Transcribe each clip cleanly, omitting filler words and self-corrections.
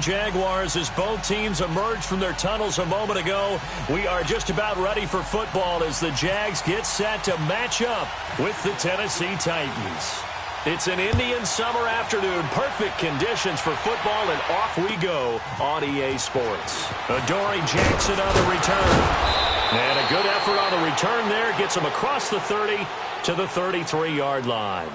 Jaguars as both teams emerge from their tunnels a moment ago. We are just about ready for football as the Jags get set to match up with the Tennessee Titans. It's an Indian summer afternoon. Perfect conditions for football, and off we go on EA Sports. Adoree Jackson on the return. And a good effort on the return there gets him across the 30 to the 33-yard line.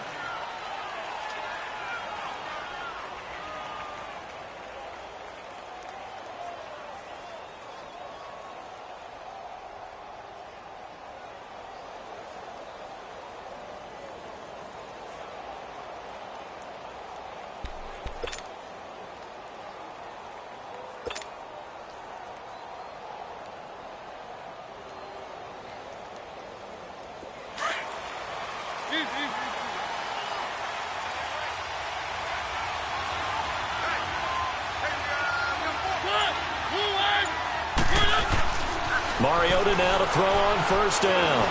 Mariota now to throw on first down.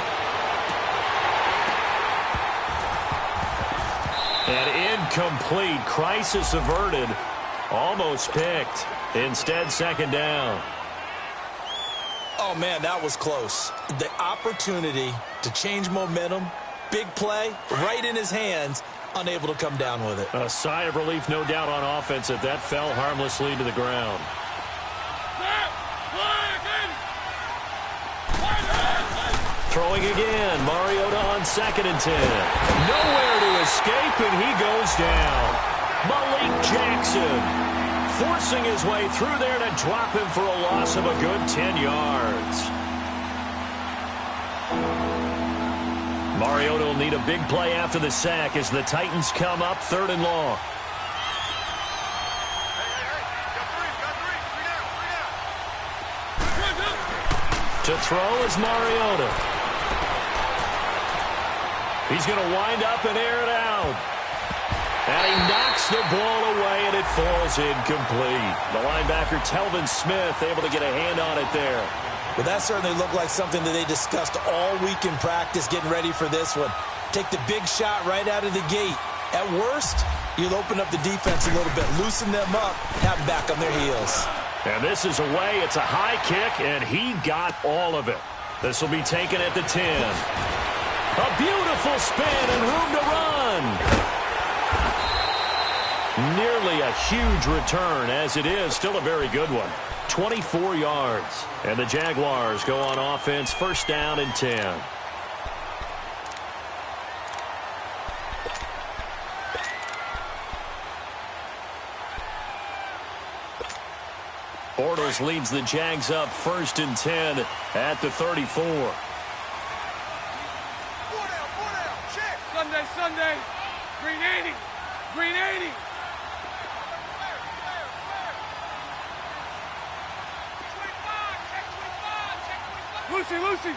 And incomplete. Crisis averted. Almost picked. Instead, second down. Oh, man, that was close. The opportunity to change momentum, big play, right in his hands, unable to come down with it. A sigh of relief, no doubt, on offense that that fell harmlessly to the ground. Throwing again. Mariota on 2nd and 10. Nowhere to escape, and he goes down. Malik Jackson forcing his way through there to drop him for a loss of a good 10 yards. Mariota will need a big play after the sack as the Titans come up 3rd and long. To throw is Mariota. He's going to wind up and air it out. And he knocks the ball away, and it falls incomplete. The linebacker, Telvin Smith, able to get a hand on it there. Well, that certainly looked like something that they discussed all week in practice, getting ready for this one. Take the big shot right out of the gate. At worst, you'll open up the defense a little bit, loosen them up, have them back on their heels. And this is away. It's a high kick, and he got all of it. This will be taken at the 10. A beautiful spin and room to run. Nearly a huge return, as it is still a very good one. 24 yards. And the Jaguars go on offense, 1st down and 10. Bortles leads the Jags up 1st and 10 at the 34. Sunday, green 80, green 80. Lucy.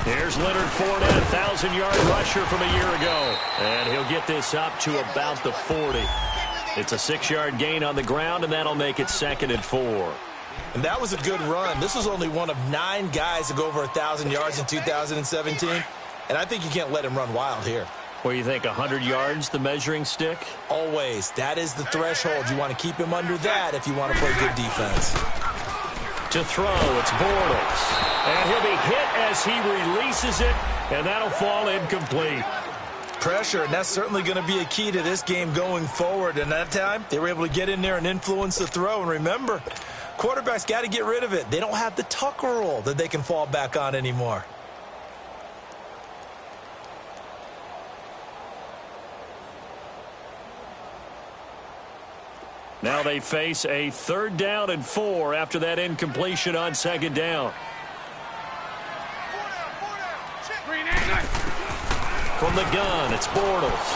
Here's Leonard Fournette, 1,000-yard rusher from a year ago. And he'll get this up to about the 40. It's a 6-yard gain on the ground, and that'll make it 2nd and 4. And that was a good run. This was only one of 9 guys to go over 1,000 yards in 2017. And I think you can't let him run wild here. What do you think, 100 yards, the measuring stick? Always. That is the threshold. You want to keep him under that if you want to play good defense. To throw, it's Bortles. And he'll be hit as he releases it, and that'll fall incomplete. Pressure, and that's certainly going to be a key to this game going forward. And that time, they were able to get in there and influence the throw. And remember, quarterbacks got to get rid of it. They don't have the Tucker rule that they can fall back on anymore. Now they face a 3rd down and 4 after that incompletion on 2nd down. From the gun, it's Bortles.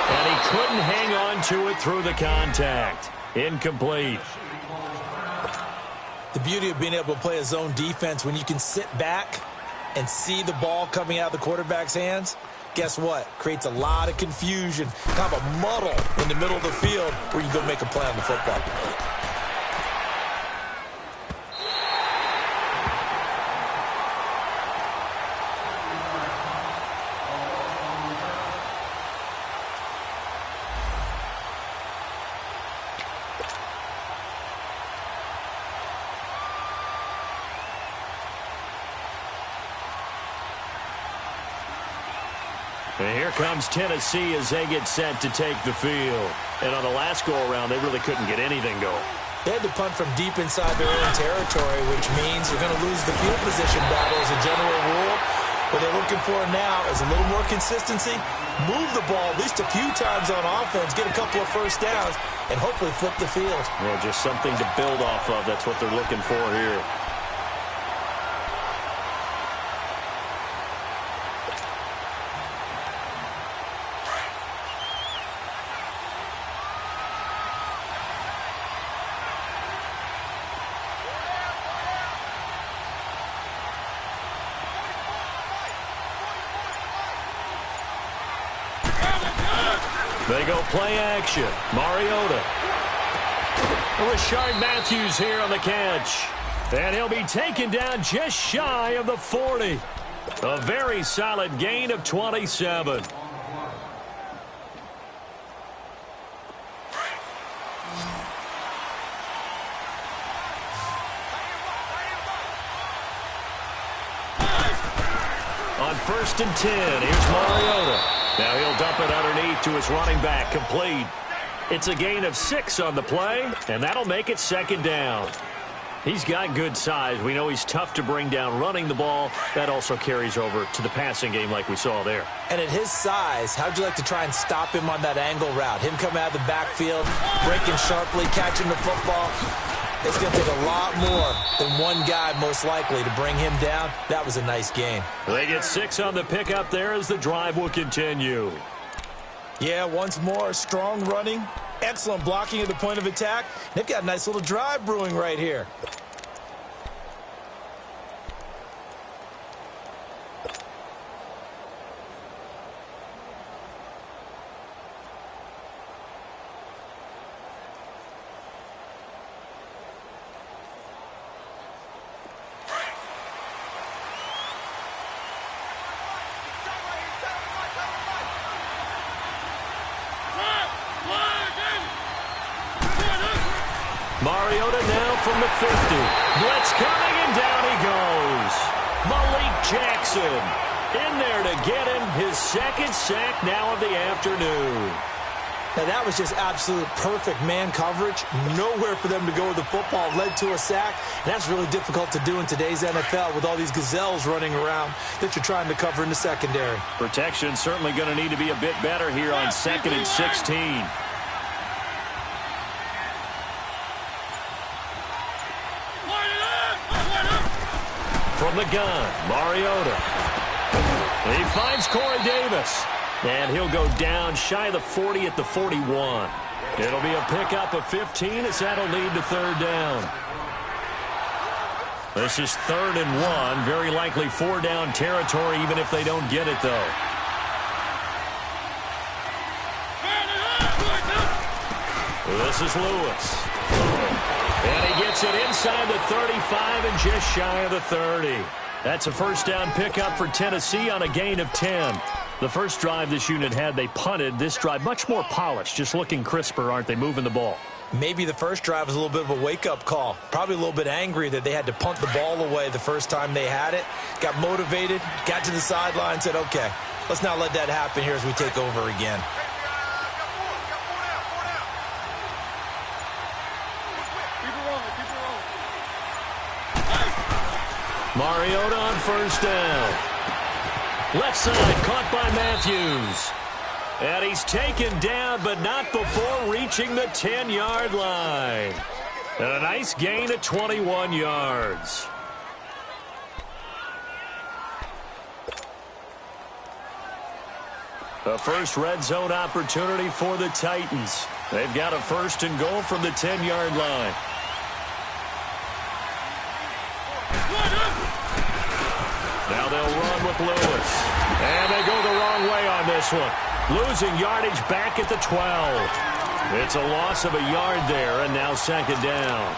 And he couldn't hang on to it through the contact. Incomplete. The beauty of being able to play a zone defense when you can sit back and see the ball coming out of the quarterback's hands, guess what? Creates a lot of confusion, kind of a muddle in the middle of the field where you go make a play on the football. And here comes Tennessee as they get set to take the field. And on the last go-around, they really couldn't get anything going. They had to punt from deep inside their own territory, which means they're going to lose the field position battle as a general rule. What they're looking for now is a little more consistency, move the ball at least a few times on offense, get a couple of first downs, and hopefully flip the field. Yeah, just something to build off of. That's what they're looking for here. They go play action. Mariota. Rashard Matthews here on the catch. And he'll be taken down just shy of the 40. A very solid gain of 27. On 1st and 10, here's Mariota. Now he'll dump it underneath to his running back, complete. It's a gain of 6 on the play, and that'll make it 2nd down. He's got good size. We know he's tough to bring down running the ball. That also carries over to the passing game like we saw there. And at his size, how'd you like to try and stop him on that angle route? Him coming out of the backfield, breaking sharply, catching the football. It's going to take a lot more than one guy, most likely, to bring him down. That was a nice game. They get 6 on the pickup there as the drive will continue. Yeah, once more, strong running, excellent blocking at the point of attack. They've got a nice little drive brewing right here. Mariota now from the 50. Blitz coming, and down he goes. Malik Jackson in there to get him his 2nd sack now of the afternoon. Now, that was just absolute perfect man coverage. Nowhere for them to go with the football. Led to a sack. And that's really difficult to do in today's NFL with all these gazelles running around that you're trying to cover in the secondary. Protection certainly going to need to be a bit better here on 2nd and 16. From the gun, Mariota. He finds Corey Davis. And he'll go down shy of the 40 at the 41. It'll be a pickup of 15 as that'll lead to 3rd down. This is 3rd and 1. Very likely 4-down territory even if they don't get it, though. This is Lewis. And he gets it inside the 35 and just shy of the 30. That's a 1st down pickup for Tennessee on a gain of 10. The first drive this unit had, they punted. This drive, much more polished, just looking crisper, aren't they, moving the ball? Maybe the first drive was a little bit of a wake-up call. Probably a little bit angry that they had to punt the ball away the first time they had it. Got motivated, got to the sideline, said, okay, let's not let that happen here as we take over again. Mariota on 1st down. Left side, caught by Matthews. And he's taken down, but not before reaching the 10-yard line. And a nice gain of 21 yards. A first red zone opportunity for the Titans. They've got a 1st and goal from the 10-yard line. Now they'll run with Lewis. And they go the wrong way on this one. Losing yardage back at the 12. It's a loss of a yard there, and now 2nd down.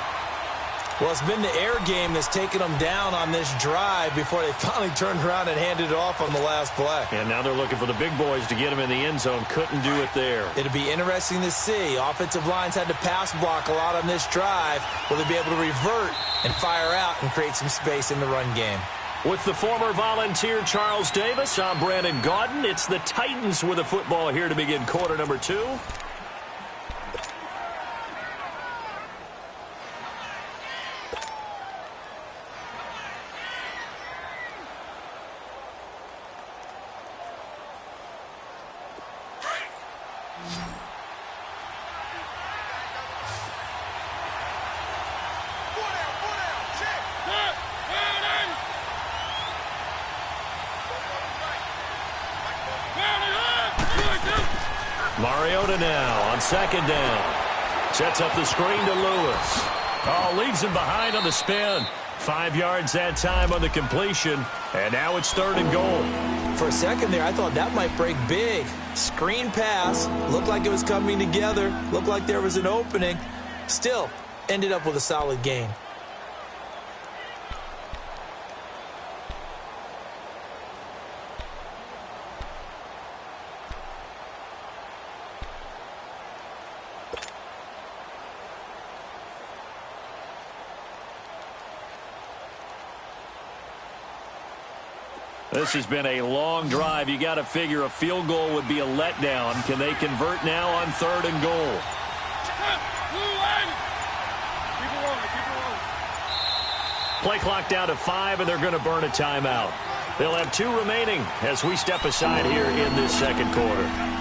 Well, it's been the air game that's taken them down on this drive before they finally turned around and handed it off on the last play. And now they're looking for the big boys to get him in the end zone. Couldn't do it there. It'll be interesting to see. Offensive lines had to pass block a lot on this drive. Will they be able to revert and fire out and create some space in the run game? With the former Volunteer Charles Davis, I'm Brandon Gaudin. It's the Titans with the football here to begin quarter number 2. Mariota now on second down. Sets up the screen to Lewis. Oh, leaves him behind on the spin. 5 yards that time on the completion. And now it's 3rd and goal. For a second there, I thought that might break big. Screen pass. Looked like it was coming together. Looked like there was an opening. Still, ended up with a solid gain. This has been a long drive. You got to figure a field goal would be a letdown. Can they convert now on 3rd and goal? Play clock down to 5, and they're going to burn a timeout. They'll have 2 remaining as we step aside here in this second quarter.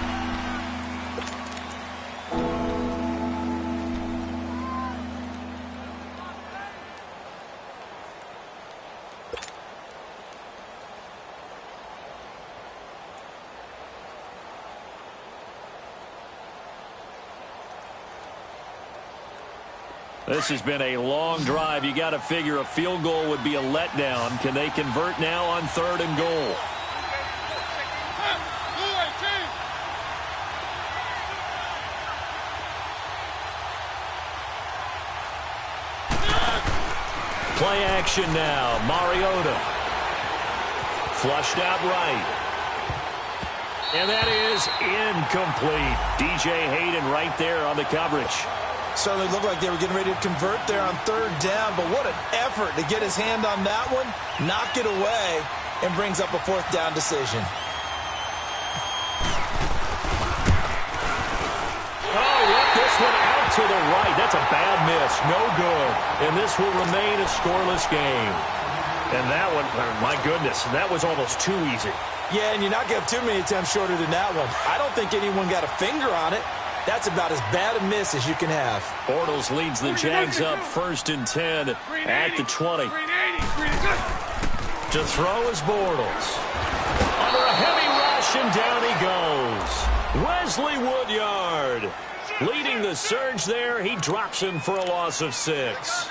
This has been a long drive. You got to figure a field goal would be a letdown. Can they convert now on 3rd and goal? Play action now. Mariota. Flushed out right. And that is incomplete. DJ Hayden right there on the coverage. Certainly looked like they were getting ready to convert there on 3rd down, but what an effort to get his hand on that one, knock it away, and brings up a 4th down decision. Oh, left this one out to the right. That's a bad miss. No good. And this will remain a scoreless game. And that one, my goodness, that was almost too easy. Yeah, and you're not going to have too many attempts shorter than that one. I don't think anyone got a finger on it. That's about as bad a miss as you can have. Bortles leads the Jags up 1st and 10 at the 20. To throw is Bortles. Under a heavy rush, and down he goes. Wesley Woodyard leading the surge there. He drops him for a loss of 6.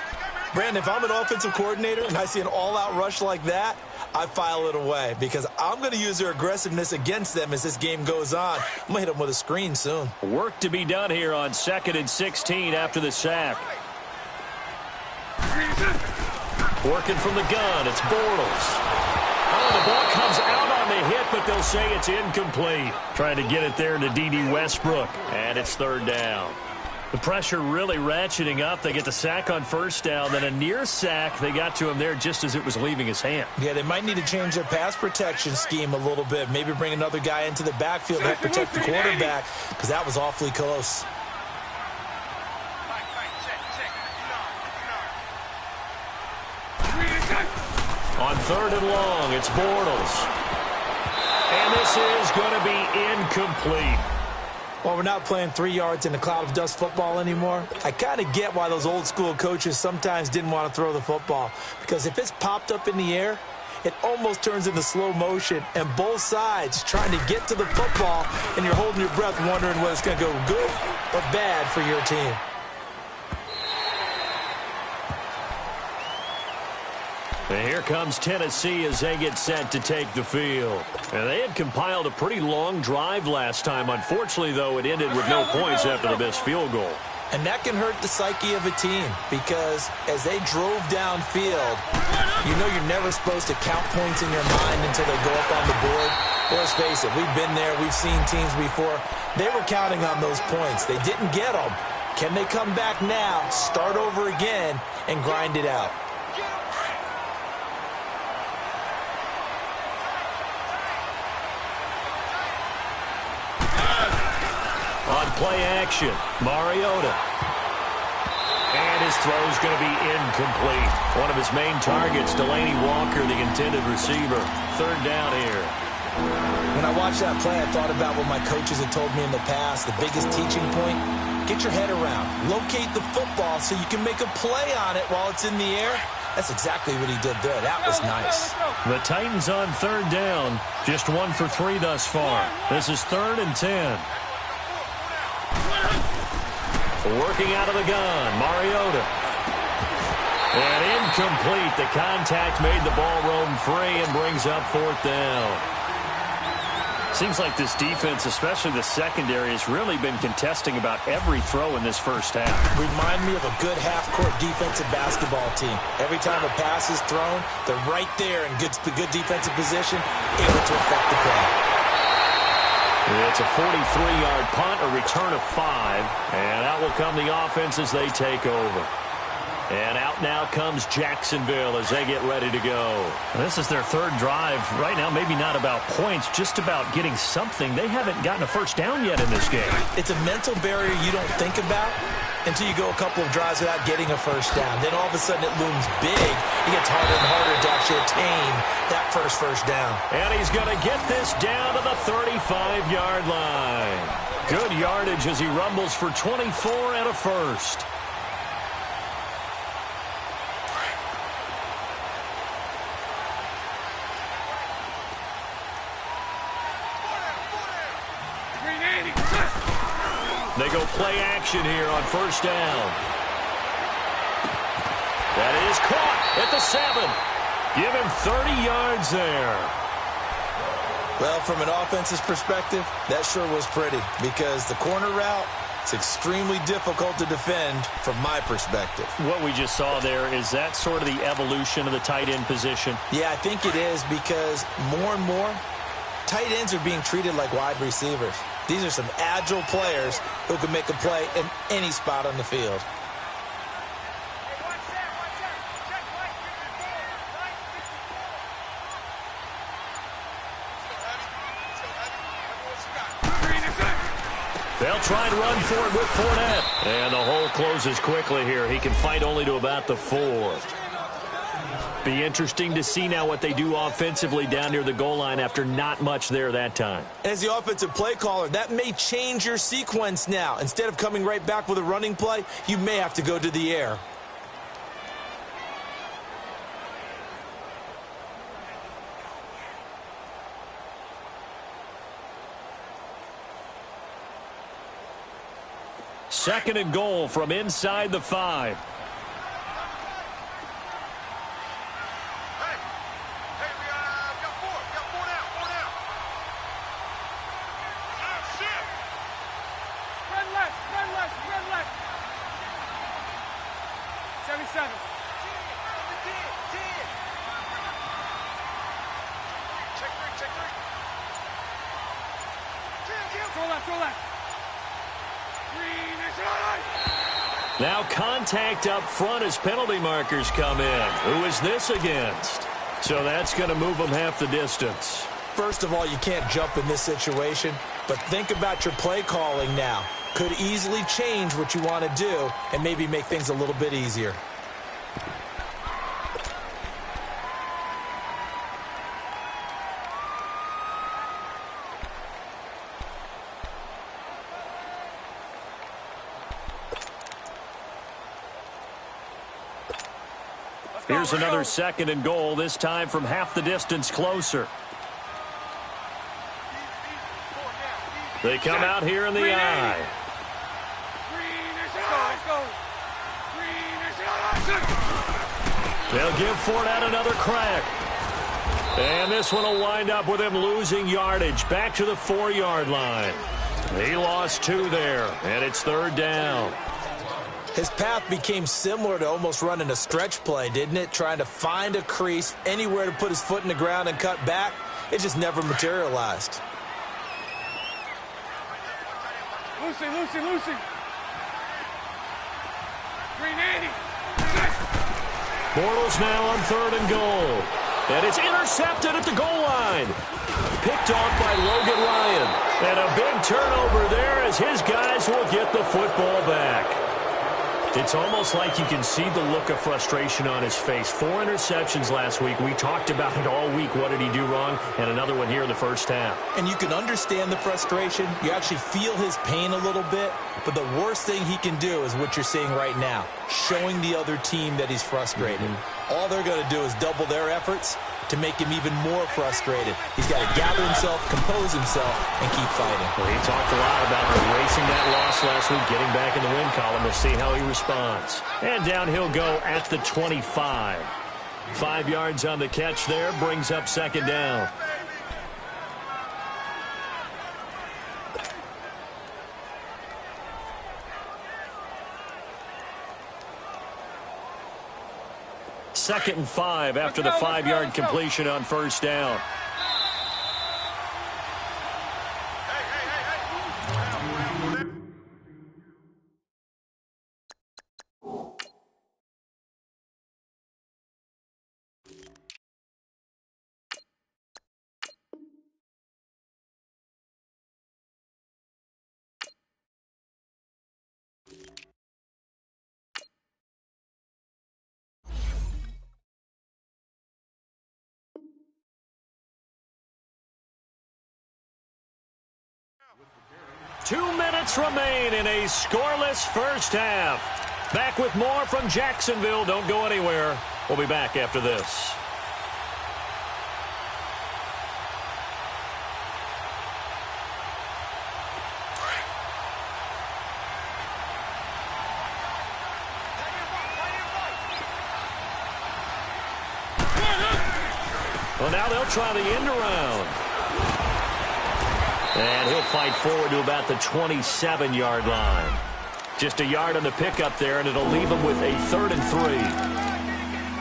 Brandon, if I'm an offensive coordinator and I see an all-out rush like that, I file it away because I'm going to use their aggressiveness against them as this game goes on. I'm going to hit them with a screen soon. Work to be done here on 2nd and 16 after the sack. Working from the gun, it's Bortles. Oh, the ball comes out on the hit, but they'll say it's incomplete. Trying to get it there to D.D. Westbrook, and it's 3rd down. The pressure really ratcheting up. They get the sack on 1st down, then a near sack. They got to him there just as it was leaving his hand. Yeah, they might need to change their pass protection scheme a little bit. Maybe bring another guy into the backfield to help protect the quarterback because that was awfully close. On 3rd and long, it's Bortles. And this is going to be incomplete. Well, we're not playing 3 yards in a cloud of dust football anymore. I kind of get why those old school coaches sometimes didn't want to throw the football. Because if it's popped up in the air, it almost turns into slow motion. And both sides trying to get to the football, and you're holding your breath wondering whether it's going to go good or bad for your team. And here comes Tennessee as they get set to take the field. And they had compiled a pretty long drive last time. Unfortunately, though, it ended with no points after the missed field goal. And that can hurt the psyche of a team because as they drove downfield, you know you're never supposed to count points in your mind until they go up on the board. Well, let's face it, we've been there. We've seen teams before. They were counting on those points. They didn't get them. Can they come back now, start over again, and grind it out? On play action, Mariota. And his throw's going to be incomplete. One of his main targets, Delaney Walker, the intended receiver. Third down here. When I watched that play, I thought about what my coaches had told me in the past. The biggest teaching point, get your head around. Locate the football so you can make a play on it while it's in the air. That's exactly what he did there. That was nice. The Titans on third down. Just 1 for 3 thus far. This is 3rd and 10. Working out of the gun, Mariota. And incomplete. The contact made the ball roam free and brings up 4th down. Seems like this defense, especially the secondary, has really been contesting about every throw in this first half. Remind me of a good half-court defensive basketball team. Every time a pass is thrown, they're right there in good defensive position, able to affect the play. It's a 43-yard punt, a return of 5, and out will come the offense as they take over. And out now comes Jacksonville as they get ready to go. This is their 3rd drive. Right now, maybe not about points, just about getting something. They haven't gotten a first down yet in this game. It's a mental barrier you don't think about until you go a couple of drives without getting a first down. Then all of a sudden it looms big. It gets harder and harder to actually attain that first down. And he's going to get this down to the 35-yard line. Good yardage as he rumbles for 24 and a first. They go play action here on first down. That is caught at the 7. Give him 30 yards there. Well, from an offensive perspective, that sure was pretty because the corner route is extremely difficult to defend from my perspective. What we just saw there, is that sort of the evolution of the tight end position? Yeah, I think it is because more and more, tight ends are being treated like wide receivers. These are some agile players who can make a play in any spot on the field. They'll try and run for it with Fournette. And the hole closes quickly here. He can fight only to about the 4. Be interesting to see now what they do offensively down near the goal line after not much there that time. As the offensive play caller, that may change your sequence now. Instead of coming right back with a running play, you may have to go to the air. Second and goal from inside the 5. Now contact up front as penalty markers come in. Who is this against? So that's going to move them half the distance. First of all, you can't jump in this situation, but think about your play calling now. Could easily change what you want to do and maybe make things a little bit easier. Here's another second and goal, this time from half the distance closer. They come out here in the eye. They'll give Fournette another crack. And this one will wind up with him losing yardage back to the 4-yard line. He lost 2 there, and it's 3rd down. His path became similar to almost running a stretch play, didn't it? Trying to find a crease, anywhere to put his foot in the ground and cut back. It just never materialized. Lucy. Green 80. Bortles now on 3rd and goal. And it's intercepted at the goal line. Picked off by Logan Ryan. And a big turnover there as his guy Jaguars will get the football back. It's almost like you can see the look of frustration on his face. 4 interceptions last week. We talked about it all week. What did he do wrong? And another one here in the first half. And you can understand the frustration. You actually feel his pain a little bit. But the worst thing he can do is what you're seeing right now, showing the other team that he's frustrated. All they're going to do is double their efforts to make him even more frustrated. He's got to gather himself, compose himself, and keep fighting. Well, he talked a lot about erasing that loss last week, getting back in the win column. We'll see how he responds. And down he'll go at the 25. 5 yards on the catch there, brings up second down. Second and 5 after the 5-yard completion on first down. Two minutes remain in a scoreless first half. Back with more from Jacksonville. Don't go anywhere. We'll be back after this. Well, now they'll try the end around. And he'll fight forward to about the 27-yard line. Just a yard on the pickup there, and it'll leave him with a 3rd and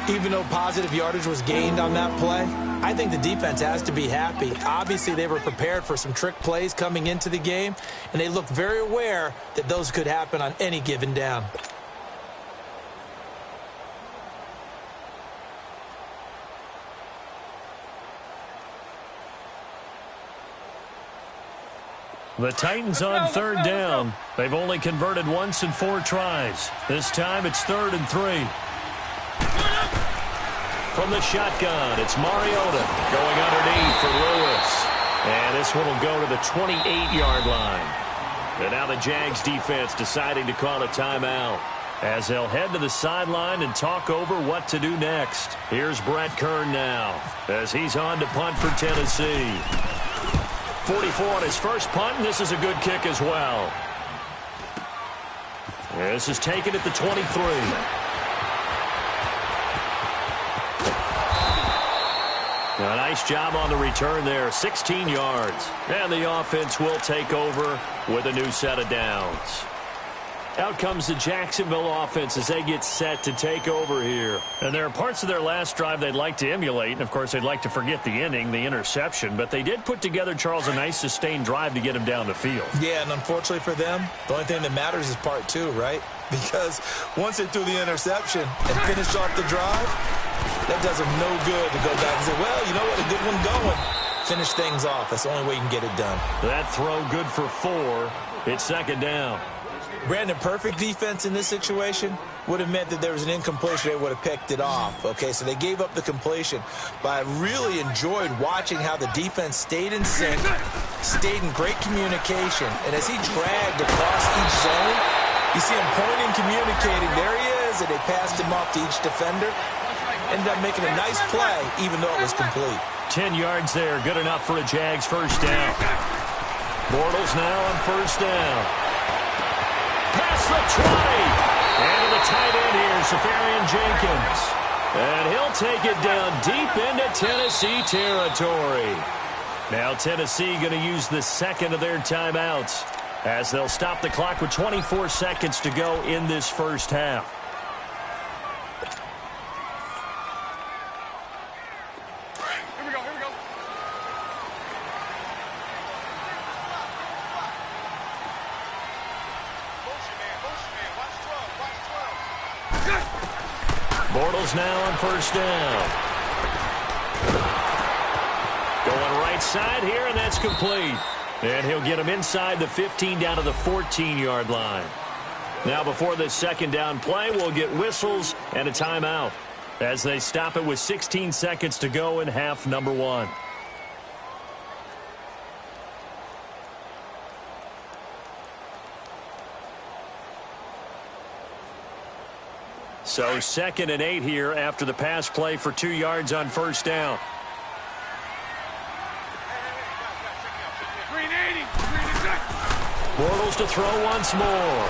3. Even though positive yardage was gained on that play, I think the defense has to be happy. Obviously, they were prepared for some trick plays coming into the game, and they looked very aware that those could happen on any given down. The Titans on 3rd down. They've only converted once in 4 tries. This time it's 3rd and 3. From the shotgun, it's Mariota going underneath for Lewis. And this one will go to the 28-yard line. And now the Jags defense deciding to call a timeout as they'll head to the sideline and talk over what to do next. Here's Brett Kern now as he's on to punt for Tennessee. 44 on his first punt, and this is a good kick as well. This is taken at the 23. A nice job on the return there, 16 yards. And the offense will take over with a new set of downs. Out comes the Jacksonville offense as they get set to take over here. And there are parts of their last drive they'd like to emulate. And, of course, they'd like to forget the inning, the interception. But they did put together, Charles, a nice sustained drive to get him down the field. Yeah, and unfortunately for them, the only thing that matters is part 2, right? Because once they threw the interception and finished off the drive, that does them no good to go back and say, well, you know what, a good one going. Finish things off. That's the only way you can get it done. That throw good for 4. It's second down. Brandon, perfect defense in this situation would have meant that there was an incompletion. They would have picked it off. Okay, so they gave up the completion. But I really enjoyed watching how the defense stayed in sync, stayed in great communication. And as he dragged across each zone, you see him pointing, communicating. There he is, and they passed him off to each defender. Ended up making a nice play, even though it was complete. 10 yards there, good enough for a Jags first down. Bortles now on first down. Past the 20. And to the tight end here, Safarian Jenkins. And he'll take it down deep into Tennessee territory. Now Tennessee going to use the second of their timeouts as they'll stop the clock with 24 seconds to go in this first half. Bortles now on first down. Going right side here, and that's complete. And he'll get him inside the 15 down to the 14-yard line. Now before this second down play, we'll get whistles and a timeout as they stop it with 16 seconds to go in half number 1. So 2nd and 8 here after the pass play for 2 yards on first down. Bortles to throw once more.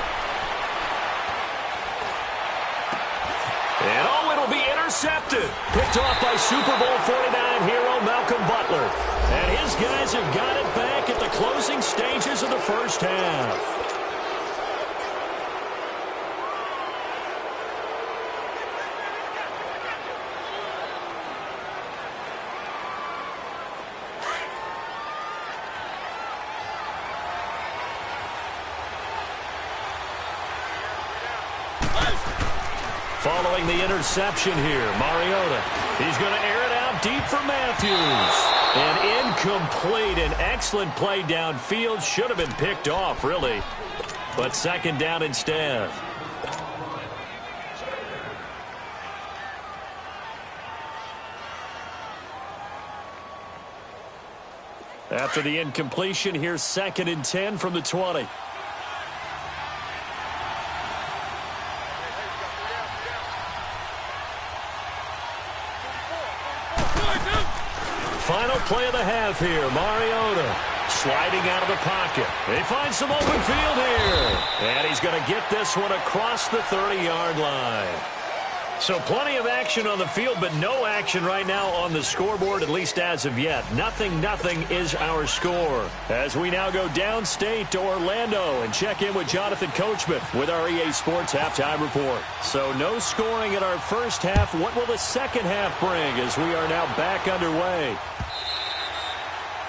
And oh, it'll be intercepted. Picked off by Super Bowl 49 hero Malcolm Butler. And his guys have got it back at the closing stages of the first half. Following the interception here, Mariota. He's going to air it out deep for Matthews. And incomplete. An excellent play downfield. Should have been picked off, really. But second down instead. After the incompletion, here's 2nd and 10 from the 20. Final play of the half here. Mariota sliding out of the pocket. They find some open field here. And he's going to get this one across the 30-yard line. So plenty of action on the field, but no action right now on the scoreboard, at least as of yet. 0-0 is our score. As we now go downstate to Orlando and check in with Jonathan Coachman with our EA Sports Halftime Report. So no scoring in our first half. What will the second half bring as we are now back underway?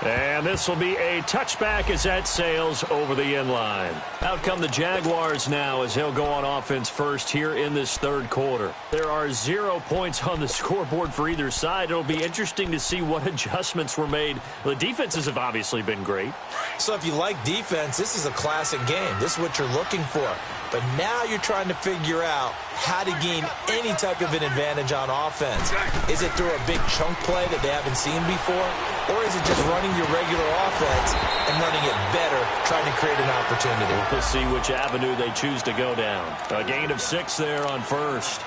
And this will be a touchback as that sails over the inline. Out come the Jaguars now as they'll go on offense first here in this third quarter. There are 0 points on the scoreboard for either side. It'll be interesting to see what adjustments were made. The defenses have obviously been great. So if you like defense, this is a classic game. This is what you're looking for. But now you're trying to figure out how to gain any type of an advantage on offense. Is it through a big chunk play that they haven't seen before? Or is it just running your regular offense and running it better, trying to create an opportunity? We'll see which avenue they choose to go down. A gain of 6 there on first.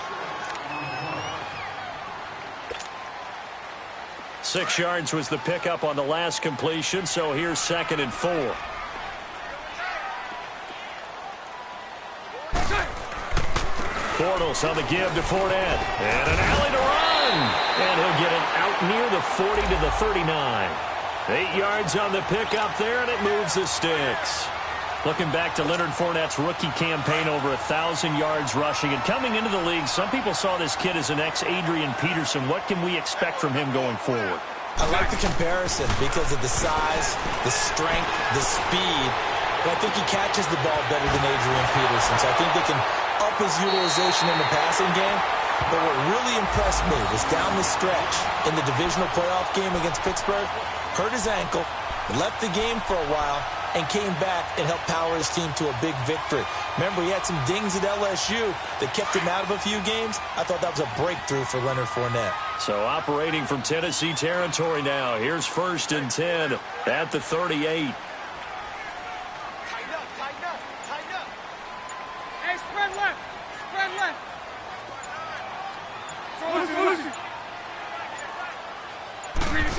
6 yards was the pickup on the last completion, so here's 2nd and 4. Bortles on the give to Fournette. And an alley to run. And he'll get it out near the 40 to the 39. 8 yards on the pickup there, and it moves the sticks. Looking back to Leonard Fournette's rookie campaign, over 1,000 yards rushing. And coming into the league, some people saw this kid as an ex-Adrian Peterson. What can we expect from him going forward? I like the comparison because of the size, the strength, the speed. But I think he catches the ball better than Adrian Peterson. So I think they can up his utilization in the passing game. But what really impressed me was down the stretch in the divisional playoff game against Pittsburgh, hurt his ankle, left the game for a while, and came back and helped power his team to a big victory. Remember, he had some dings at LSU that kept him out of a few games. I thought that was a breakthrough for Leonard Fournette. So operating from Tennessee territory now. Here's 1st and 10 at the 38.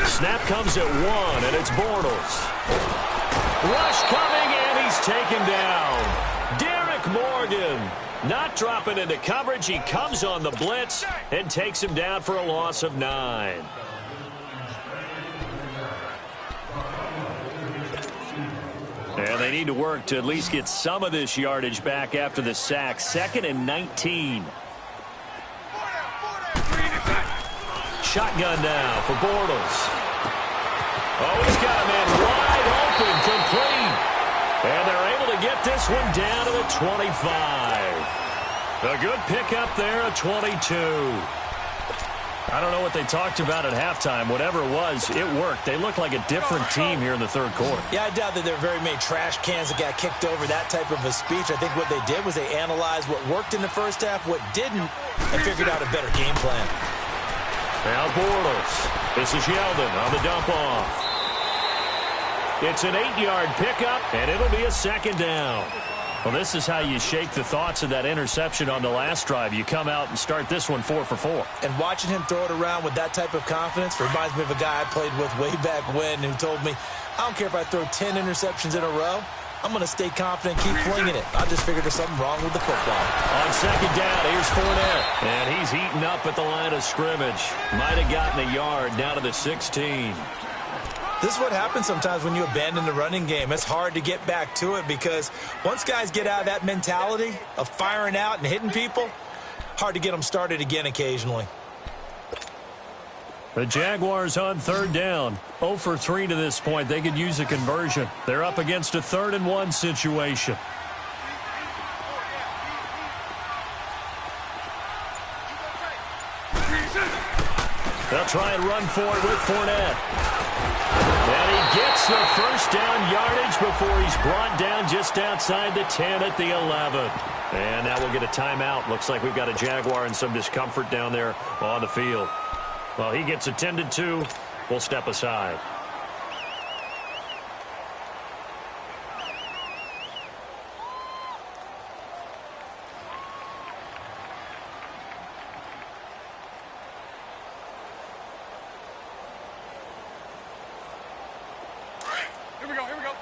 Snap comes at 1, and it's Bortles. Rush coming, and he's taken down. Derek Morgan not dropping into coverage. He comes on the blitz and takes him down for a loss of 9. And they need to work to at least get some of this yardage back after the sack. 2nd and 19. Shotgun now for Bortles. Oh, he's got a man wide open, complete. And they're able to get this one down to the 25. A good pickup there, a 22. I don't know what they talked about at halftime. Whatever it was, it worked. They look like a different team here in the third quarter. Yeah, I doubt that there are very many trash cans that got kicked over, that type of a speech. I think what they did was they analyzed what worked in the first half, what didn't, and figured out a better game plan. Now Bortles. This is Yeldon on the dump off. It's an 8-yard pickup, and it'll be a second down. Well, this is how you shake the thoughts of that interception on the last drive. You come out and start this one 4 for 4. And watching him throw it around with that type of confidence reminds me of a guy I played with way back when who told me, I don't care if I throw 10 interceptions in a row. I'm going to stay confident and keep flinging it. I just figured there's something wrong with the football. On second down, here's Fournette. And he's eaten up at the line of scrimmage. Might have gotten a yard down to the 16. This is what happens sometimes when you abandon the running game. It's hard to get back to it because once guys get out of that mentality of firing out and hitting people, hard to get them started again occasionally. The Jaguars on third down. 0 for 3 to this point. They could use a conversion. They're up against a 3rd and 1 situation. They'll try and run for it with Fournette. And he gets the first down yardage before he's brought down just outside the 10 at the 11. And now we'll get a timeout. Looks like we've got a Jaguar and some discomfort down there on the field. Well, he gets attended to. We'll step aside. Here we go, here we go.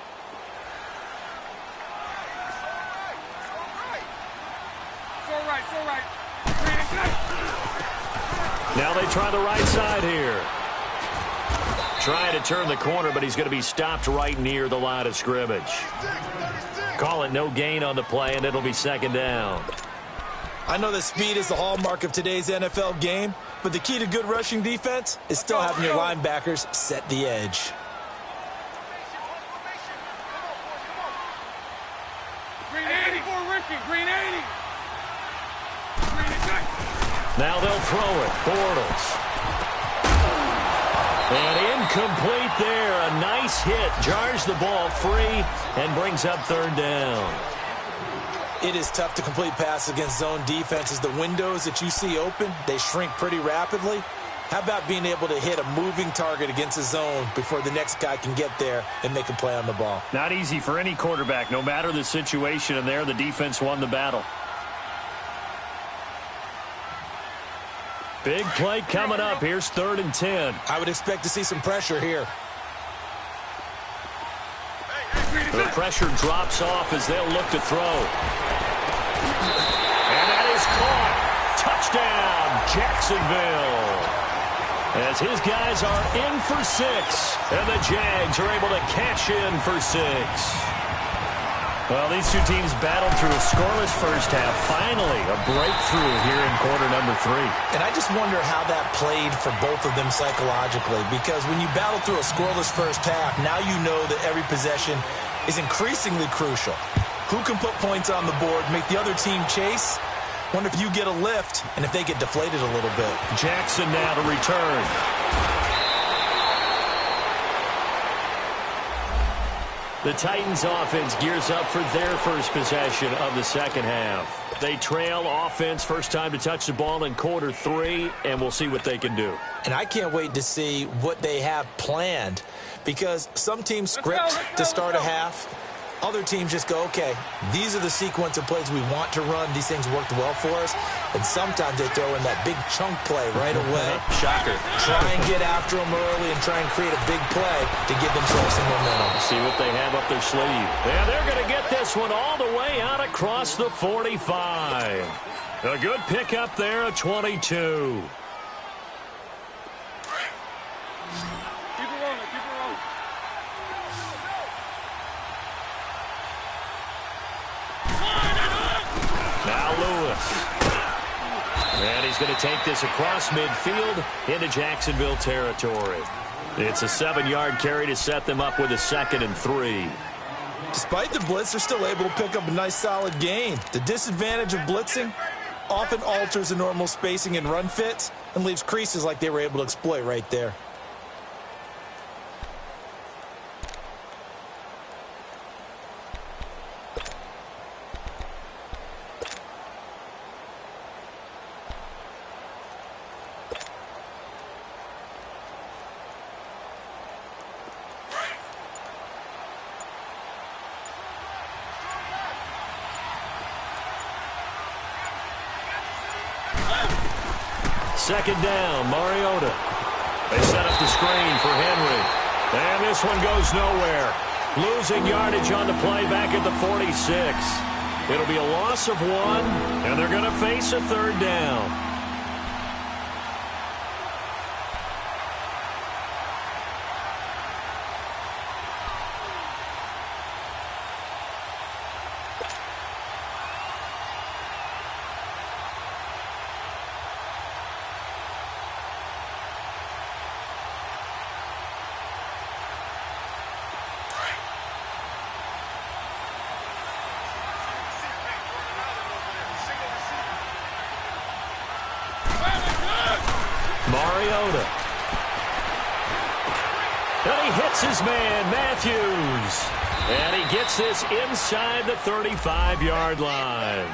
So right. Now they try the right side here. Trying to turn the corner, but he's going to be stopped right near the line of scrimmage. Call it no gain on the play, and it'll be second down. I know that speed is the hallmark of today's NFL game, but the key to good rushing defense is still having your linebackers set the edge. Green 80 for Ricky. Green 80. Now they'll throw it. Bortles. And incomplete there. A nice hit. Jars the ball free and brings up third down. It is tough to complete passes against zone defenses. The windows that you see open, they shrink pretty rapidly. How about being able to hit a moving target against a zone before the next guy can get there and make a play on the ball? Not easy for any quarterback. No matter the situation in there, the defense won the battle. Big play coming up. Here's 3rd and 10. I would expect to see some pressure here. The pressure drops off as they'll look to throw. And that is caught. Touchdown, Jacksonville. As his guys are in for 6. And the Jags are able to cash in for 6. Well, these two teams battled through a scoreless first half. Finally, a breakthrough here in quarter number 3. And I just wonder how that played for both of them psychologically. Because when you battle through a scoreless first half, now you know that every possession is increasingly crucial. Who can put points on the board, make the other team chase? Wonder if you get a lift and if they get deflated a little bit. Jackson now to return. The Titans offense gears up for their first possession of the second half. They trail offense, first time to touch the ball in quarter 3, and we'll see what they can do. And I can't wait to see what they have planned, because some teams script to start a half. Other teams just go, okay, these are the sequence of plays we want to run. These things worked well for us. And sometimes they throw in that big chunk play right away. Shocker. Try and get after them early and try and create a big play to give themselves some momentum. See what they have up their sleeve. And they're going to get this one all the way out across the 45. A good pickup there at 22. And he's going to take this across midfield into Jacksonville territory. It's a 7-yard carry to set them up with a 2nd and 3. Despite the blitz, they're still able to pick up a nice solid gain. The disadvantage of blitzing, often alters the normal spacing and run fits and leaves creases like they were able to exploit right there. Second down, Mariota. They set up the screen for Henry. And this one goes nowhere. Losing yardage on the play back at the 46. It'll be a loss of 1, and they're going to face a third down. Mariota. And he hits his man, Matthews. And he gets this inside the 35-yard line.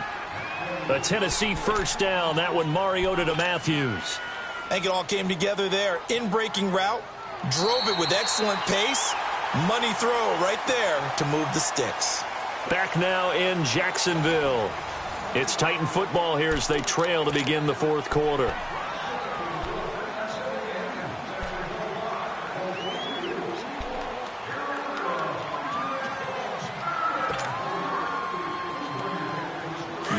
A Tennessee first down. That one, Mariota to Matthews. I think it all came together there. In-breaking route, drove it with excellent pace. Money throw right there to move the sticks. Back now in Jacksonville. It's Titan football here as they trail to begin the fourth quarter.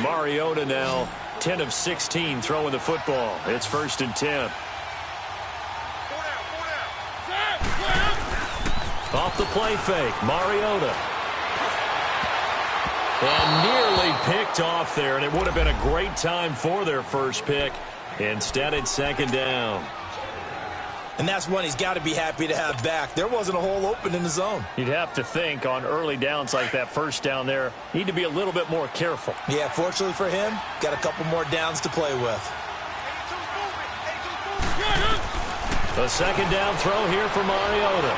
Mariota now 10 of 16 throwing the football. It's 1st and 10. Off the play fake, Mariota. And nearly picked off there, and it would have been a great time for their first pick. Instead, it's second down. And that's one he's got to be happy to have back. There wasn't a hole open in the zone. You'd have to think on early downs like that first down there, need to be a little bit more careful. Yeah, fortunately for him, got a couple more downs to play with. The second down throw here for Mariota.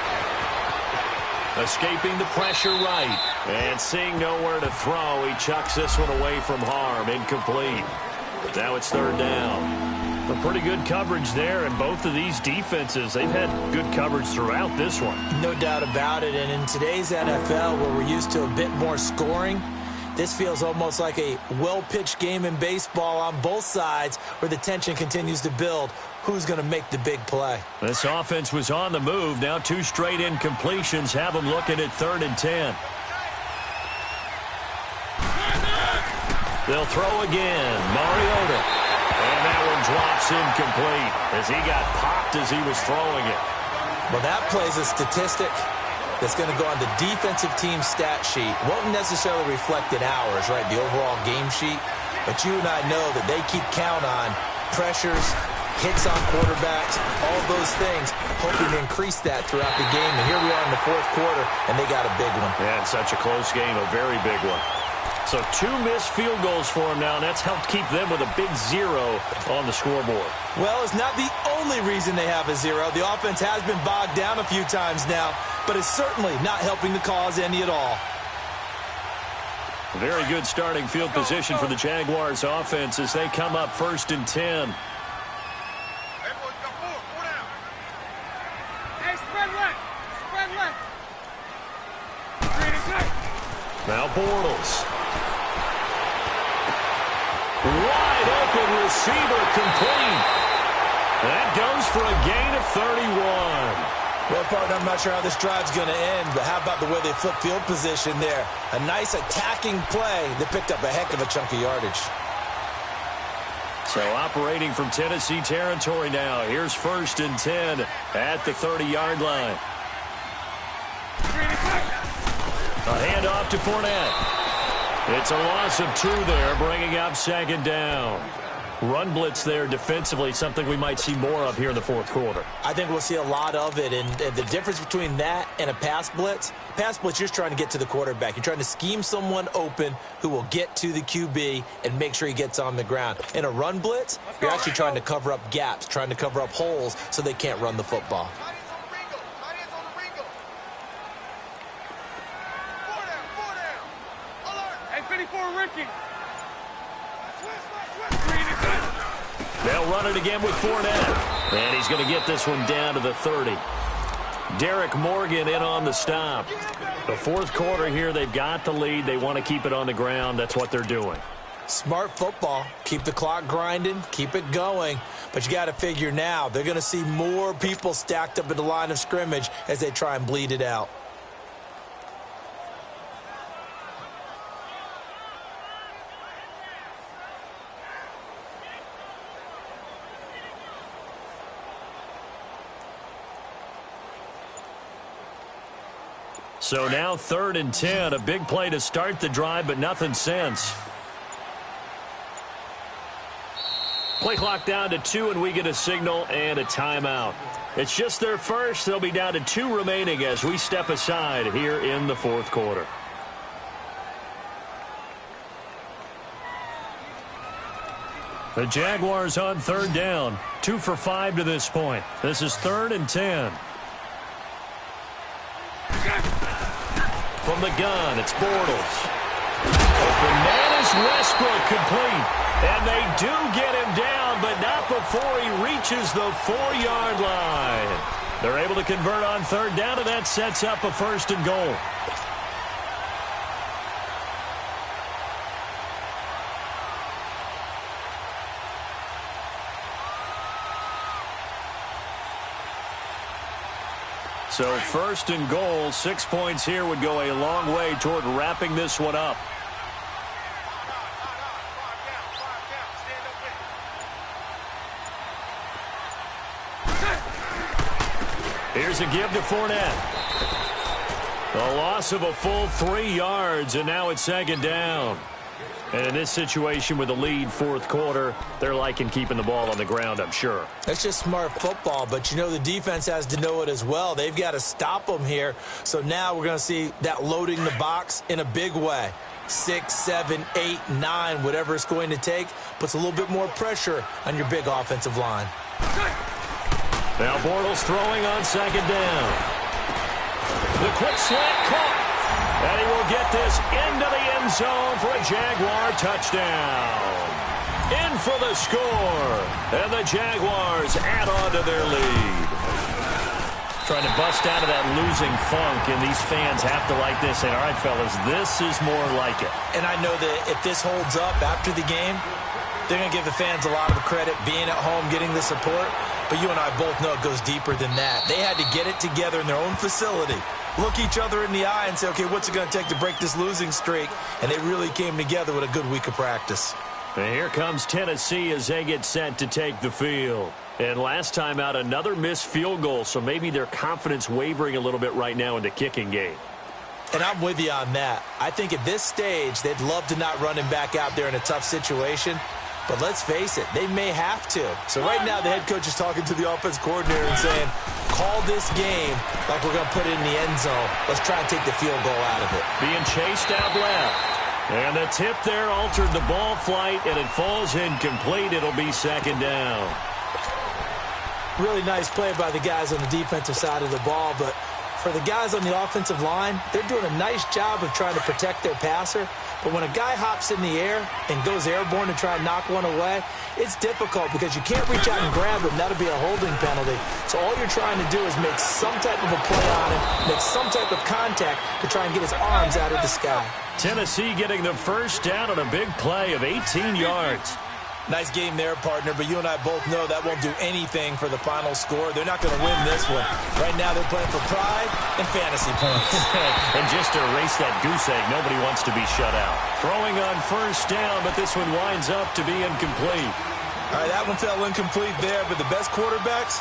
Escaping the pressure right. And seeing nowhere to throw, he chucks this one away from harm. Incomplete. Now it's third down. A pretty good coverage there, and both of these defenses, they've had good coverage throughout this one. No doubt about it, and in today's NFL, where we're used to a bit more scoring, this feels almost like a well-pitched game in baseball on both sides where the tension continues to build. Who's going to make the big play? This offense was on the move. Now 2 straight incompletions have them looking at 3rd and 10. They'll throw again. Mariota. And that one drops incomplete as he got popped as he was throwing it. Well, that plays a statistic that's going to go on the defensive team stat sheet. Won't necessarily reflect in ours, right, the overall game sheet. But you and I know that they keep count on pressures, hits on quarterbacks, all those things, hoping to increase that throughout the game. And here we are in the fourth quarter, and they got a big one. Yeah, it's such a close game, a very big one. So 2 missed field goals for him now, and that's helped keep them with a big 0 on the scoreboard. Well, it's not the only reason they have a 0. The offense has been bogged down a few times now, but it's certainly not helping the cause any at all. Very good starting field position for the Jaguars offense as they come up 1st and 10. Hey, spread left. Spread left. Now Bortles. Wide open receiver complete. That goes for a gain of 31. Well, partner, I'm not sure how this drive's going to end, but how about the way they flip field position there? A nice attacking play that picked up a heck of a chunk of yardage. So operating from Tennessee territory now. Here's 1st and 10 at the 30-yard line. A handoff to Fournette. It's a loss of 2 there, bringing up second down. Run blitz there defensively, something we might see more of here in the fourth quarter. I think we'll see a lot of it, and the difference between that and a pass blitz, you're just trying to get to the quarterback. You're trying to scheme someone open who will get to the QB and make sure he gets on the ground. In a run blitz, you're actually trying to cover up gaps, trying to cover up holes so they can't run the football. Hey, 54, Ricky. They'll run it again with Fournette. And he's going to get this one down to the 30. Derek Morgan in on the stop. The fourth quarter here, they've got the lead. They want to keep it on the ground. That's what they're doing. Smart football. Keep the clock grinding. Keep it going. But you got to figure now, they're going to see more people stacked up at the line of scrimmage as they try and bleed it out. So now 3rd and 10, a big play to start the drive, but nothing since. Play clock down to 2, and we get a signal and a timeout. It's just their first. They'll be down to 2 remaining as we step aside here in the fourth quarter. The Jaguars on 3rd down, 2 for 5 to this point. This is 3rd and 10. From the gun, it's Bortles. Open man is Westbrook, complete. And they do get him down, but not before he reaches the 4-yard line. They're able to convert on 3rd down, and that sets up a 1st and goal. So 1st and goal, 6 points here would go a long way toward wrapping this one up. Here's a give to Fournette. A loss of a full 3 yards, and now it's 2nd down. And in this situation with the lead, fourth quarter, they're liking keeping the ball on the ground, I'm sure. That's just smart football, but you know the defense has to know it as well. They've got to stop them here. So now we're going to see that loading the box in a big way. 6, 7, 8, 9, whatever it's going to take, puts a little bit more pressure on your big offensive line. Now Bortles throwing on 2nd down. The quick slant caught. And he will get this into the end zone for a Jaguar touchdown. In for the score. And the Jaguars add on to their lead. Trying to bust out of that losing funk, and these fans have to like this. And, all right, fellas, this is more like it. And I know that if this holds up after the game, they're going to give the fans a lot of credit being at home, getting the support. But you and I both know it goes deeper than that. They had to get it together in their own facility, look each other in the eye and say, okay, what's it going to take to break this losing streak? And they really came together with a good week of practice. And here comes Tennessee as they get set to take the field. And last time out, another missed field goal, so maybe their confidence wavering a little bit right now in the kicking game. And I'm with you on that. I think at this stage, they'd love to not run him back out there in a tough situation. But let's face it, they may have to. So right now, the head coach is talking to the offense coordinator and saying, call this game like we're going to put it in the end zone. Let's try and take the field goal out of it. Being chased out left. And the tip there altered the ball flight, and it falls incomplete. It'll be 2nd down. Really nice play by the guys on the defensive side of the ball, but for the guys on the offensive line, they're doing a nice job of trying to protect their passer. But when a guy hops in the air and goes airborne to try and knock one away, it's difficult because you can't reach out and grab him. That'll be a holding penalty. So all you're trying to do is make some type of a play on him, make some type of contact to try and get his arms out of the sky. Tennessee getting the first down on a big play of 18 yards. Nice game there, partner, but you and I both know that won't do anything for the final score. They're not going to win this one. Right now they're playing for pride and fantasy points. And just to erase that goose egg, nobody wants to be shut out. Throwing on 1st down, but this one winds up to be incomplete. All right, that one fell incomplete there, but the best quarterbacks,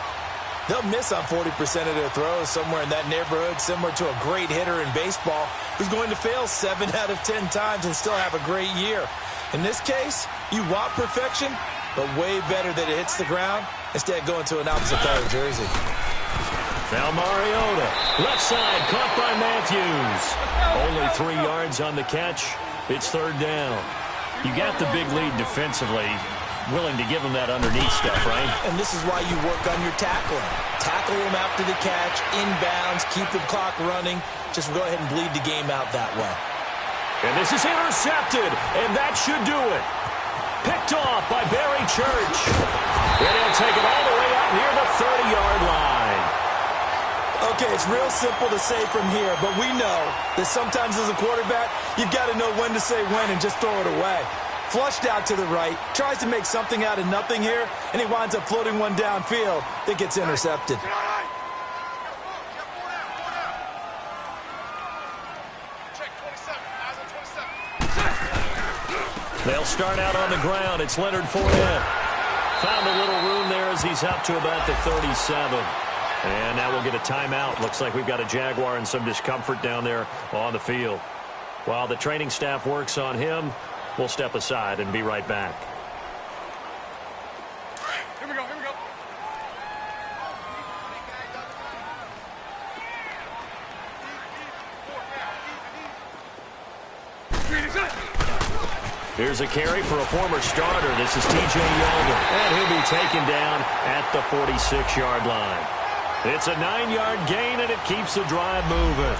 they'll miss on 40% of their throws, somewhere in that neighborhood, similar to a great hitter in baseball who's going to fail 7 out of 10 times and still have a great year. In this case, you want perfection, but way better that it hits the ground instead of going to an opposite color jersey. Now Mariota, left side, caught by Matthews. Only 3 yards on the catch. It's third down. You got the big lead defensively. Willing to give them that underneath stuff, right? And this is why you work on your tackling. Tackle them after the catch, inbounds, keep the clock running. Just go ahead and bleed the game out that way. And this is intercepted, and that should do it. Picked off by Barry Church. And he'll take it all the way out near the 30-yard line. Okay, it's real simple to say from here, but we know that sometimes as a quarterback, you've got to know when to say when and just throw it away. Flushed out to the right, tries to make something out of nothing here, and he winds up floating one downfield that gets intercepted. They'll start out on the ground. It's Leonard Fournette. Found a little room there as he's up to about the 37. And now we'll get a timeout. Looks like we've got a Jaguar and some discomfort down there on the field. While the training staff works on him, we'll step aside and be right back. Here we go, here we go. Here's a carry for a former starter. This is T.J. Yeldon. And he'll be taken down at the 46-yard line. It's a 9-yard gain, and it keeps the drive moving.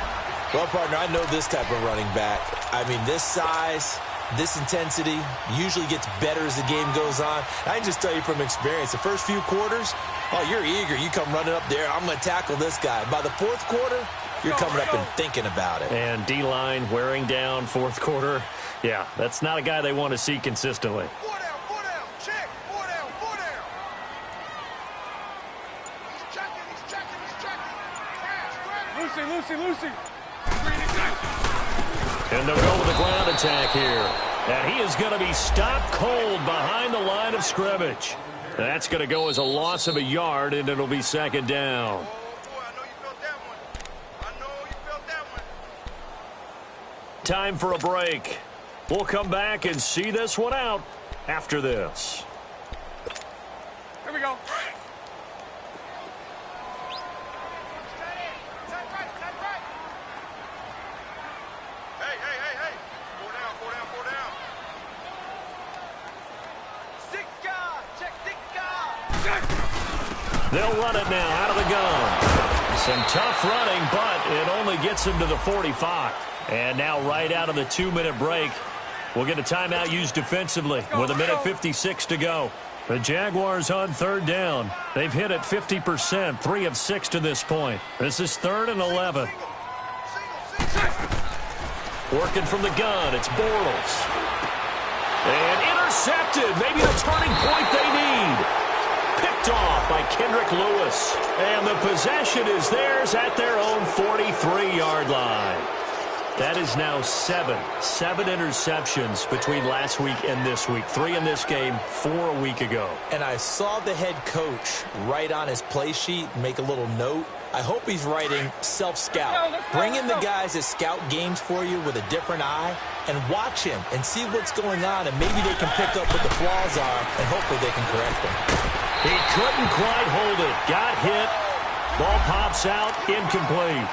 Well, partner, I know this type of running back. I mean, this size, this intensity usually gets better as the game goes on. I can just tell you from experience, the first few quarters, oh, you're eager. You come running up there, I'm going to tackle this guy. By the fourth quarter, you're coming up and thinking about it. And D-line wearing down fourth quarter. Yeah, that's not a guy they want to see consistently. Four down, check, four down. He's checking. Crash. Lucy. And they'll go with the ground attack here. And he is going to be stopped cold behind the line of scrimmage. That's going to go as a loss of a yard, and it'll be second down. Time for a break. We'll come back and see this one out after this. Here we go. Hey. Four down. They'll run it now out of the gun. Some tough running, but it only gets him to the 45. And now right out of the 2-minute break, we'll get a timeout used defensively with 1:56 to go. The Jaguars on third down. They've hit it 50%, 3 of 6 to this point. This is 3rd and 11. Working from the gun, it's Bortles. And intercepted, maybe the turning point they need. Picked off by Kendrick Lewis. And the possession is theirs at their own 43-yard line. That is now 7 interceptions between last week and this week. 3 in this game, 4 a week ago. And I saw the head coach write on his play sheet, make a little note. I hope he's writing self-scout. Bring in the guys that scout games for you with a different eye and watch him and see what's going on, and maybe they can pick up what the flaws are, and hopefully they can correct them. He couldn't quite hold it. Got hit. Ball pops out, incomplete.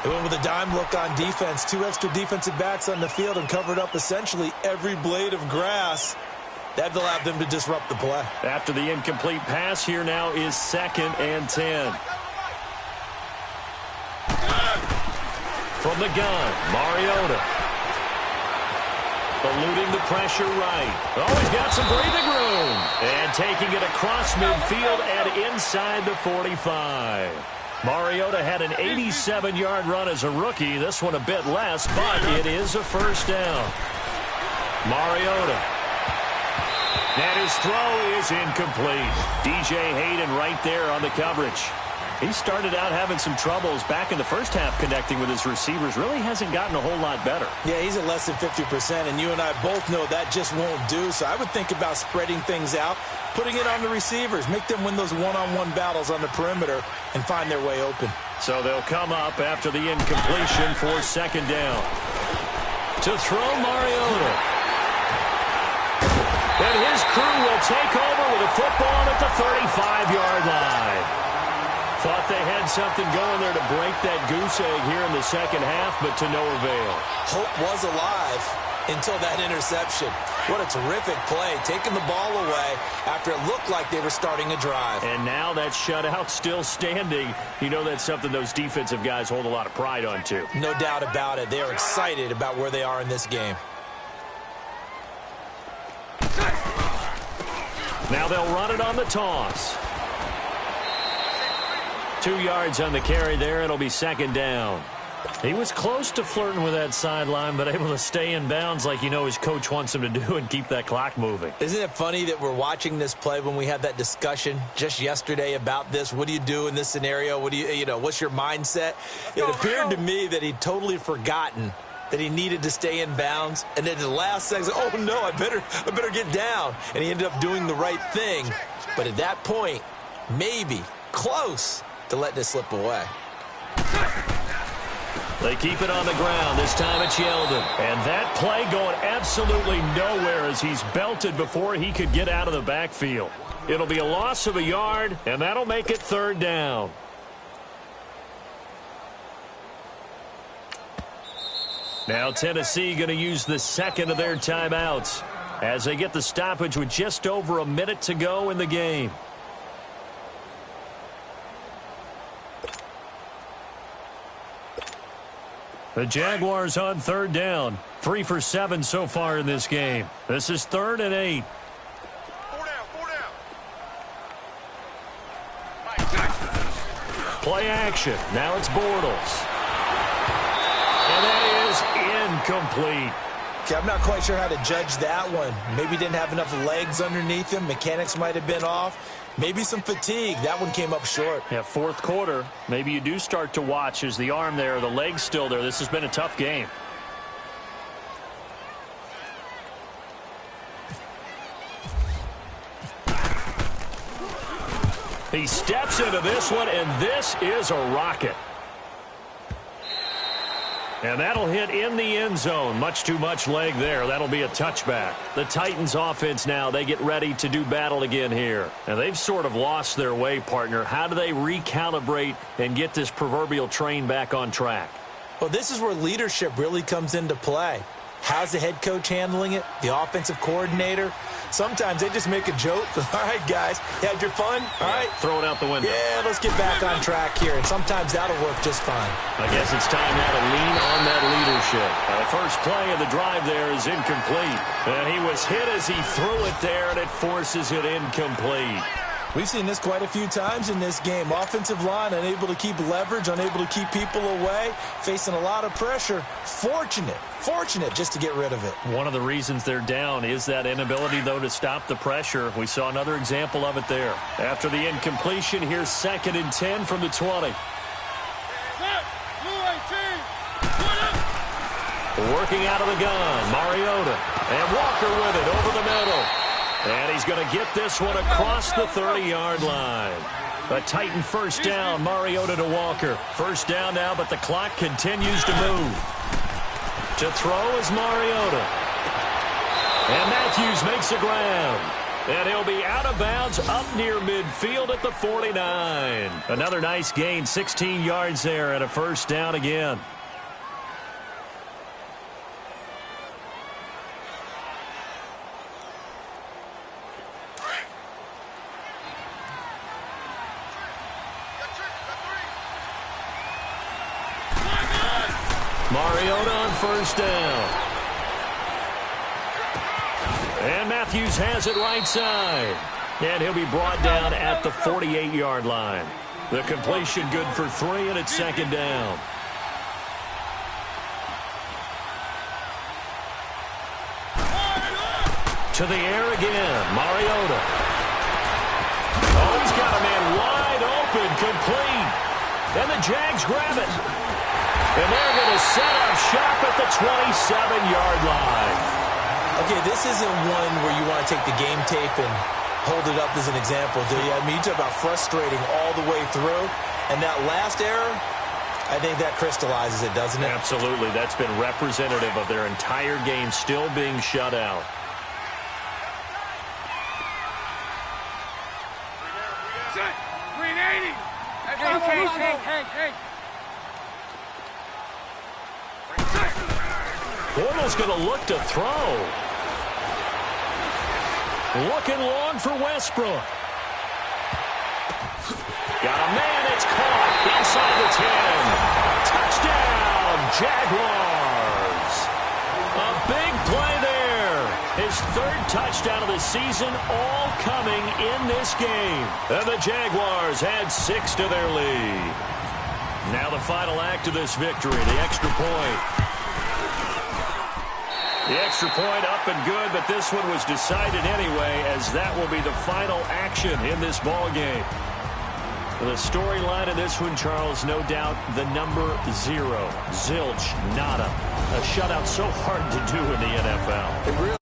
They went with a dime look on defense. 2 extra defensive backs on the field and covered up essentially every blade of grass. That allowed them to disrupt the play. After the incomplete pass, here now is 2nd and 10. From the gun, Mariota. Eluding the pressure right. Oh, he's got some breathing room. And taking it across midfield and inside the 45. Mariota had an 87-yard run as a rookie. This one a bit less, but it is a first down. Mariota. And his throw is incomplete. DJ Hayden right there on the coverage. He started out having some troubles back in the first half connecting with his receivers. Really hasn't gotten a whole lot better. Yeah, he's at less than 50%, and you and I both know that just won't do. So I would think about spreading things out, putting it on the receivers, make them win those one-on-one battles on the perimeter and find their way open. So they'll come up after the incompletion for second down. To throw Mariota. And his crew they'll take over with a football at the 35-yard line. Thought they had something going there to break that goose egg here in the second half, but to no avail. Hope was alive until that interception. What a terrific play, taking the ball away after it looked like they were starting a drive. And now that shutout still standing. You know that's something those defensive guys hold a lot of pride on, too. No doubt about it. They are excited about where they are in this game. Now they'll run it on the toss. 2 yards on the carry there. It'll be second down. He was close to flirting with that sideline, but able to stay in bounds like you know his coach wants him to do and keep that clock moving. Isn't it funny that we're watching this play when we had that discussion just yesterday about this? What do you do in this scenario? What do you know, what's your mindset? It appeared to me that he'd totally forgotten that he needed to stay in bounds, and then at the last second, oh no, I better get down. And he ended up doing the right thing. But at that point, maybe close to letting it slip away. They keep it on the ground. This time it's Yeldon. And that play going absolutely nowhere as he's belted before he could get out of the backfield. It'll be a loss of a yard, and that'll make it third down. Now Tennessee going to use the second of their timeouts as they get the stoppage with just over a minute to go in the game. The Jaguars on third down. 3 for 7 so far in this game. This is 3rd and 8. 4 down. Play action. Now it's Bortles. And that is incomplete. Okay, I'm not quite sure how to judge that one. Maybe didn't have enough legs underneath him. Mechanics might have been off. Maybe some fatigue. That one came up short. Yeah, fourth quarter. Maybe you do start to watch. Is the arm there, the leg's still there? This has been a tough game. He steps into this one, and this is a rocket. And that'll hit in the end zone. Much too much leg there. That'll be a touchback. The Titans offense now, they get ready to do battle again here. And they've sort of lost their way, partner. How do they recalibrate and get this proverbial train back on track? Well, this is where leadership really comes into play. How's the head coach handling it? The offensive coordinator? Sometimes they just make a joke. All right, guys, you had your fun? All right. Throw it out the window. Yeah, let's get back on track here. And sometimes that'll work just fine. I guess it's time now to lean on that leadership. The first play of the drive there is incomplete. And he was hit as he threw it there, and it forces it incomplete. We've seen this quite a few times in this game. Offensive line unable to keep leverage, unable to keep people away, facing a lot of pressure. Fortunate just to get rid of it. One of the reasons they're down is that inability, though, to stop the pressure. We saw another example of it there. After the incompletion, here's 2nd and 10 from the 20. Working out of the gun, Mariota. And Walker with it over the middle. And he's going to get this one across the 30-yard line. A Titan first down, Mariota to Walker. First down now, but the clock continues to move. To throw is Mariota. And Matthews makes the ground. And he'll be out of bounds up near midfield at the 49. Another nice gain, 16 yards there, and a first down again. Mariota on first down. And Matthews has it right side. And he'll be brought down at the 48-yard line. The completion good for 3, and it's 2nd down. To the air again, Mariota. Oh, he's got a man wide open, complete. And the Jags grab it. And they're going to set up shop at the 27-yard line. Okay, this isn't one where you want to take the game tape and hold it up as an example, do you? I mean, you talk about frustrating all the way through. And that last error, I think that crystallizes it, doesn't it? Absolutely. That's been representative of their entire game still being shut out. 380. Hey. Bortles going to look to throw. Looking long for Westbrook. Got a man, it's caught inside the 10. Touchdown, Jaguars. A big play there. His third touchdown of the season, all coming in this game. And the Jaguars add 6 to their lead. Now the final act of this victory, the extra point. The extra point up and good, but this one was decided anyway, as that will be the final action in this ball game. The storyline of this one, Charles, no doubt the number 0. Zilch, nada. A shutout so hard to do in the NFL.